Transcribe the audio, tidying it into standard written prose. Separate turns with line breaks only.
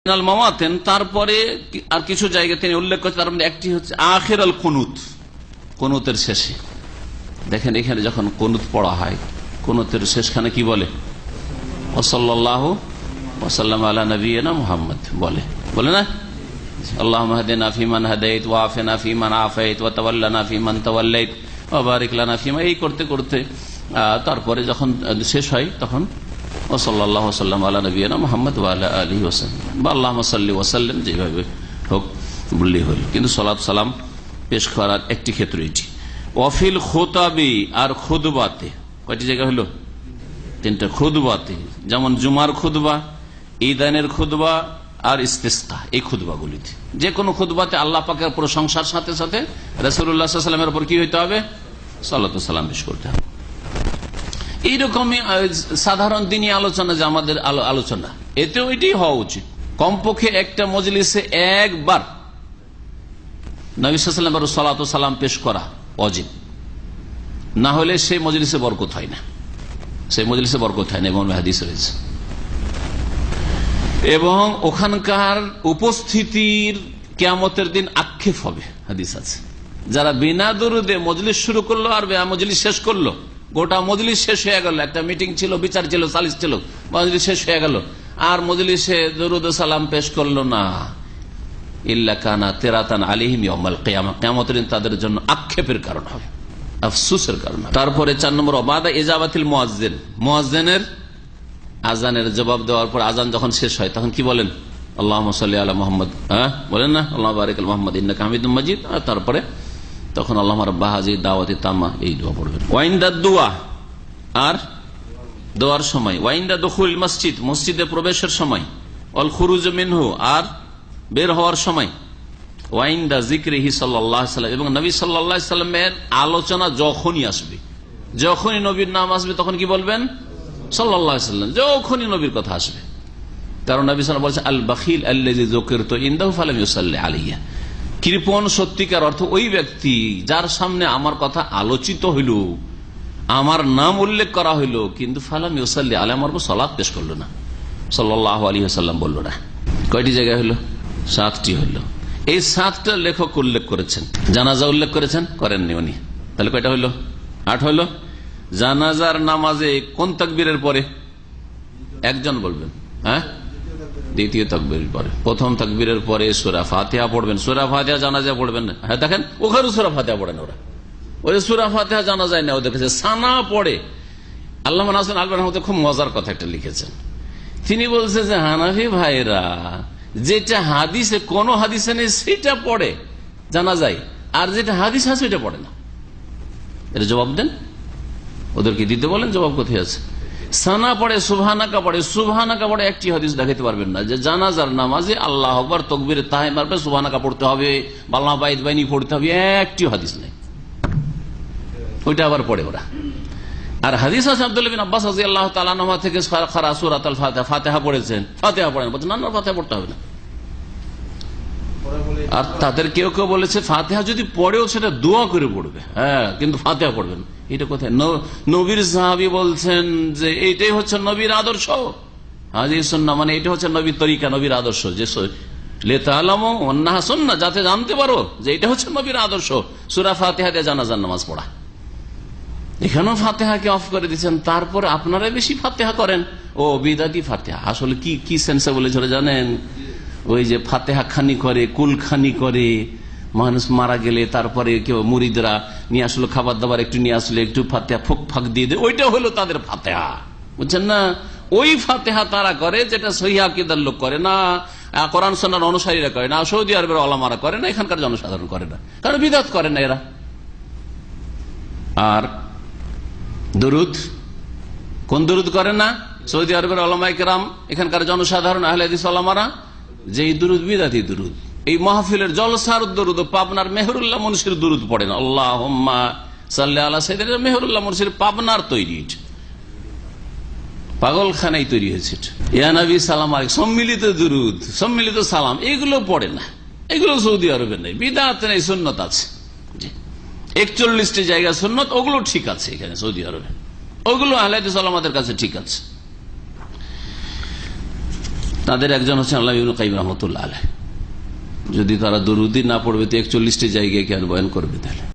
তারপরে আর কিছু জায়গায় তিনি উল্লেখ করছেন, তার মধ্যে একটি হচ্ছে আখির আল কুনুত, কুনুতের শেষে। দেখেন এখানে যখন কুনুত পড়া হয়, কুনুতের শেষখানে কি বলে? সাল্লাল্লাহু ওয়াসাল্লাম আলা নবিয়িনা মুহাম্মদ বলে, বলে না? আল্লাহুম্মা হদিনা ফিমান হাদাইত ওয়া আফিনা ফিমান আফাইত ওয়া তাওয়াল্লানা ফিমান তাওয়াল্লাইত ওয়া বারিক লানা ফিমা, এই করতে করতে তারপরে যখন শেষ হয় তখন সাল্লাল্লাহু ওয়াসাল্লাম আলা নবিয়িনা মুহাম্মদ ওয়া আলা আলিহি ওয়াসাল্লাম বা আল্লাহুম্মা সাল্লি ওয়াসাল্লিম, যেভাবে হোক বললেই হল। কিন্তু সালাত সালাম পেশ করার একটি ক্ষেত্র এটি। ওয়াফিল খুতাবি, আর খুতবাতে কয়টি জায়গা হলো? তিনটা। খুতবাতে যেমন জুমার খুতবা, ঈদানের খুতবা আর ইস্তিসকা, এই খুতবাগুলিতে যে কোনো খুতবাতে আল্লাহ পাকের প্রশংসার সাথে সাথে রাসূলুল্লাহ সাল্লাল্লাহু আলাইহি ওয়াসাল্লামের উপর কি হইতে হবে? সালাত ও সালাম পেশ করতে হবে। এইরকমই সাধারণ দিনই আলোচনা, যে আমাদের আলোচনা, এতেও এটি হওয়া উচিত। কমপক্ষে একটা মজলিসে একবার নবী সাল্লাল্লাহু আলাইহি ওয়াসাল্লামের সালাত ও সালাম পেশ করা ওয়াজিব, না হলে সেই মজলিসে বরকত হয় না, সেই মজলিসে বরকত হয় না, এমন হাদিস রয়েছে। এবং ওখানকার উপস্থিতির কিয়ামতের দিন আক্ষেপ হবে, হাদিস আছে। যারা বিনা দরুদে মজলিস শুরু করলো আর মজলিস শেষ করলো, গোটা মজলিস শেষ হয়ে গেল, একটা মিটিং ছিল, বিচার ছিল, সালিস ছিল, মজলিস শেষ হয়ে গেল, আর মজলিসে দরুদ সালাম পেশ করলো না, ইল্লা কানা তিরাতান আলাইহিম ইয়াউমাল কিয়ামা, কিয়ামতের দিন তাদের জন্য আক্ষেপের কারণ হবে, আফসোসের কারণ হবে। তারপরে 4 নম্বর, বাদা ইজাবাতিল মুয়াজ্জিন, মুয়াজ্জিনের আজানের জবাব দেওয়ার পর আজান যখন শেষ হয় তখন কি বলেন? আল্লাহুম্মা সাল্লি আলা মুহাম্মদ, বলেন না? আল্লাহুম্মা বারিক আলা মুহাম্মদ ইন্নাকা হামিদুম মাজিদ। আর তারপরে তখন আল্লাহুম্মা রাব্বা হাযিহি দাওয়াতি তাম্মা, এই দোয়া পড়বেন। ওয়াইন্দা দুয়া, আর দোয়ার সময়। ওয়াইন্দা দুখুল মসজিদ, মসজিদে প্রবেশের সময়। ওয়াল খুরুজ মিনহু, আর বের হওয়ার সময়। ওয়াইন্দা যিকরিহি সাল্লাল্লাহু আলাইহি ওয়াসাল্লাম, এবং নবী সাল্লাল্লাহু আলাইহি ওয়াসাল্লামের আলোচনা যখনই আসবে, যখনই নবীর নাম আসবে তখন কি বলবেন? সাল্লাল্লাহু আলাইহি ওয়াসাল্লাম, যখনই নবীর কথা আসবে। কারণ নবী সাল্লাল্লাহু আলাইহি ওয়াসাল্লাম বলেছেন, আল বাখিল আল্লাযী যুকিরতু ইনদাহু ফালাম ইউসাল্লি আলাইয়া, কৃপণ সত্যিকার অর্থ ওই ব্যক্তি যার সামনে আমার কথা আলোচিত হইল, আমার নাম উল্লেখ করা হইল, কিন্তু ফালাম ইউসাল্লি আলাইহি, আমার উপর সালাত পেশ করলো না, সাল্লাল্লাহু আলাইহি ওয়াসাল্লাম বলল না। কয়টি জায়গা হইল? 7টি হইল। এই 7টা লেখক উল্লেখ করেছেন। জানাজা উল্লেখ করেছেন, করেননি উনি, তাহলে কয়টা হইল? 8 হইল। জানাজার নামাজে কোন তাকবীরের পরে? একজন বলবেন, দ্বিতীয় তাকবীরের পরে। প্রথম তাকবীরের পরে সূরা ফাতিহা পড়বেন। সূরা ফাতিহা জানাজা পড়বেন না? হ্যাঁ, দেখেন ওখানে সূরা ফাতিহা পড়েন ওরা, ওই সূরা ফাতিহা জানা যায় না, ও দেখেছে সানা পড়ে। আল্লামা নাসির আলবানী রহমাতুল্লাহ খুব মজার কথা একটা লিখেছেন। তিনি বলছে যে হানাফি ভাইরা যেটা হাদিসে, কোন হাদিসে নেই সেটা পড়ে জানা যায়, আর যেটা হাদিস আছে সেটা পড়ে না। এটা জবাব দেন, ওদেরকে দিতে বলেন, জবাব কোথায় আছে? সানা পড়ে, সুবহানাকা পড়ে, সুবহানাকা পড়ে, একটি হাদিস দেখাতে পারবেন না যে জানাজার নামাজে আল্লাহু আকবার তাকবীরে তাহরিমার পরে সুবহানাকা পড়তে হবে, আল্লাহু বাইত বাইনি পড়তে হবে, একটি হাদিস নেই। ওইটা আবার পড়ে ওরা। আর হাদিস আছে আব্দুল্লাহ বিন আব্বাস রাদিয়াল্লাহু তাআলা আনহু থেকে খারা সূরাতুল ফাতিহা, ফাতিহা পড়েছেন, ফাতিহা পড়েন, বলছেন না, ফাতিহা পড়তে হবে না। আর তাদের কেউ কেউ বলেছে ফাতিহা যদি পড়েও সেটা দোয়া করে পড়বে, কিন্তু ফাতিহা পড়বেন। এটা কোথায়? নবীর সাহাবী বলছেন যে এইটাই হচ্ছে নবীর আদর্শ, হাদিস সুন্নাহ, মানে এটা হচ্ছে নবীর তরিকা, নবীর আদর্শ, যে লিতাআলামু আন্নাহা সুন্নাহ, যাতে জানতে পারো যে এটা হচ্ছে নবীর আদর্শ, সূরা ফাতিহা দিয়ে জানাজার নামাজ পড়া। এখানেও ফাতিহাকে অফ করে দিচ্ছেন, তারপরে আপনারা বেশি ফাতিহা করেন। ও বিদাতি ফাতিহা, আসলে কি সেন্সে বলেছিল জানেন? ওই যে ফাতিহা খানি করে, কুলখানি করে, মানুষ মারা গেলে তারপরে কেউ মুরিদরা নিয়ে আসলো খাবার দাবার, একটু নিয়ে আসলে একটু ফাতিহা ফুক ফাঁক দিয়ে দেয়, ওইটা হলো তাদের ফাতিহা, বুঝছেন না? ওই ফাতিহা তারা করে যেটা সহিহ আকীদার লোক করে না, কোরআন সুন্নাহর অনুসারীরা করে না, সৌদি আরবের ওলামারা করে না, এখানকার জনসাধারণ করে না, কারণ বিদআত করে না এরা। আর দরুদ, কোন দরুদ করে না? সৌদি আরবের উলামায়ে কেরাম, এখানকার জনসাধারণ আহলে হাদিস ওলামারা, যে দরুদ বিদআতি দরুদ। এই মাহফিলের জলসার দরুদ, পাবনার মেহরুল্লাহ মুন্সির দরুদ পড়েন, আল্লাহুম্মা সাল্লি আলা সাইয়্যিদিনা, মেহরুল্লাহ মুন্সির পাবনার তৈরি, পাগলখানায় তৈরি হয়েছে। ইয়া নবী সালাম আলাইকুম, সম্মিলিত দরুদ, সম্মিলিত সালাম, এগুলো পড়ে না, এগুলো সৌদি আরবে নেই, বিদআত নেই, সুন্নাত আছে। 41টি জায়গা সুন্নাত, ওগুলো ঠিক আছে এখানে সৌদি আরবে, ওগুলো আহলে হাদিস ওলামাদের কাছে ঠিক আছে। তাদের একজন হচ্ছে আল্লামা ইবনে কাইয়িম রাহমাতুল্লাহ আলাইহ। যদি তারা দরুদি না পড়বে তো 41টি জায়গায় কেন বয়ান করবে তাহলে?